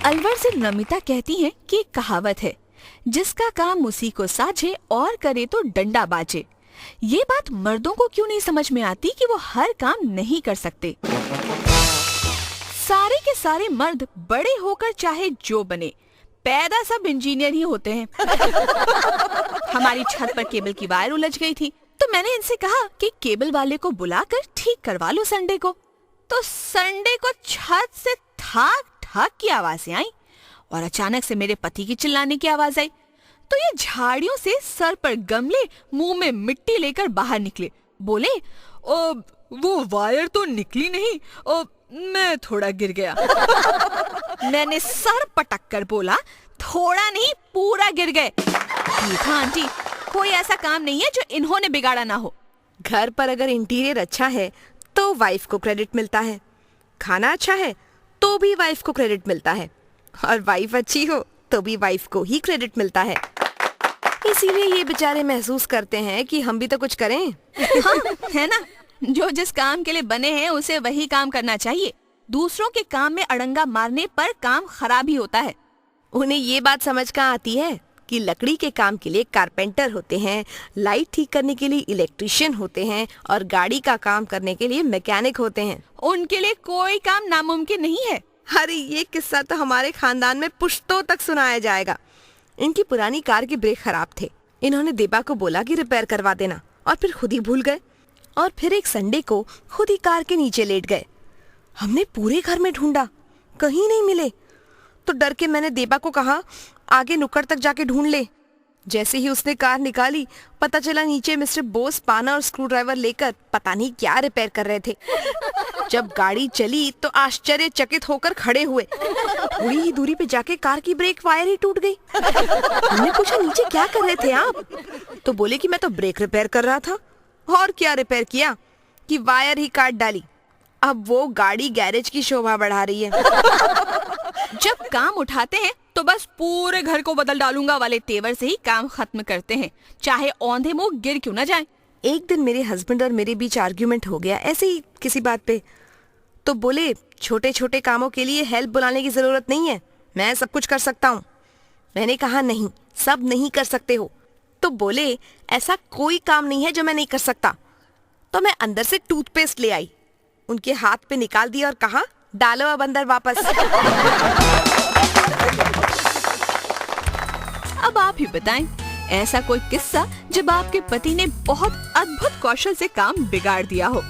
अलवर से नमिता कहती हैं कि एक कहावत है, जिसका काम उसी को साझे और करे तो डंडा बाजे। ये बात मर्दों को क्यों नहीं समझ में आती कि वो हर काम नहीं कर सकते। सारे के सारे मर्द बड़े होकर चाहे जो बने, पैदा सब इंजीनियर ही होते हैं। हमारी छत पर केबल की वायर उलझ गई थी, तो मैंने इनसे कहा कि केबल वाले को बुलाकर ठीक करवा लो संडे को। तो संडे को छत से ठाक ठाक की आवाजें आई और अचानक से मेरे पति की चिल्लाने की आवाज आई। तो ये झाड़ियों से सर पर गमले, मुंह में मिट्टी लेकर बाहर निकले। बोले, वो वायर तो निकली नहीं, मैं थोड़ा गिर गया। मैंने सर पटक कर बोला, थोड़ा नहीं पूरा गिर गए। देखा आंटी, कोई ऐसा काम नहीं है जो इन्होंने बिगाड़ा ना हो। घर पर अगर इंटीरियर अच्छा है तो वाइफ को क्रेडिट मिलता है, खाना अच्छा है तो भी वाइफ को क्रेडिट मिलता है, और वाइफ अच्छी हो तो भी वाइफ को ही क्रेडिट मिलता है। इसीलिए ये बेचारे महसूस करते हैं कि हम भी तो कुछ करें। हाँ, है ना, जो जिस काम के लिए बने हैं उसे वही काम करना चाहिए। दूसरों के काम में अड़ंगा मारने पर काम खराब ही होता है। उन्हें ये बात समझ कहाँ आती है कि लकड़ी के काम के लिए कारपेंटर होते हैं, लाइट ठीक करने के लिए इलेक्ट्रिशियन होते हैं और गाड़ी का काम करने के लिए मैकेनिक होते हैं। उनके लिए कोई काम नामुमकिन नहीं है। अरे ये किस्सा तो हमारे खानदान में पुश्तों तक सुनाया जाएगा। इनकी पुरानी कार के ब्रेक खराब थे। इन्होंने देबा को बोला कि रिपेयर करवा देना, और फिर खुद ही भूल गए। और फिर एक संडे को खुद ही कार के नीचे लेट गए। हमने पूरे घर में ढूंढा, कहीं नहीं मिले। तो डर के मैंने देबा को कहा, आगे नुक्कड़ तक जाके ढूंढ ले। जैसे ही उसने कार निकाली, पता चला नीचे मिस्टर बोस पाना और स्क्रू ड्राइवर लेकर पता नहीं क्या रिपेयर कर रहे थे। जब गाड़ी चली तो आश्चर्यचकित होकर खड़े हुए। थोड़ी ही दूरी पे जाके कार की ब्रेक वायर ही टूट गई। हमने पूछा, नीचे क्या कर रहे थे आप? तो बोले कि मैं तो ब्रेक रिपेयर कर रहा था। और क्या रिपेयर किया कि वायर ही काट डाली। अब वो गाड़ी गैरेज की शोभा बढ़ा रही है। जब काम उठाते हैं तो बस पूरे घर को बदल डालूंगा वाले तेवर से ही काम खत्म करते हैं, चाहे औंधे मुंह गिर क्यों न जाए। एक दिन मेरे हस्बैंड और मेरे बीच आर्ग्यूमेंट हो गया, ऐसे ही किसी बात पे। तो बोले, छोटे छोटे कामों के लिए हेल्प बुलाने की जरूरत नहीं है, मैं सब कुछ कर सकता हूँ। मैंने कहा, नहीं, सब नहीं कर सकते हो। तो बोले, ऐसा कोई काम नहीं है जो मैं नहीं कर सकता। तो मैं अंदर से टूथपेस्ट ले आई, उनके हाथ पे निकाल दिया और कहा, डालो अब अंदर वापस। अब आप ही बताएं, ऐसा कोई किस्सा जब आपके पति ने बहुत अद्भुत कौशल से काम बिगाड़ दिया हो।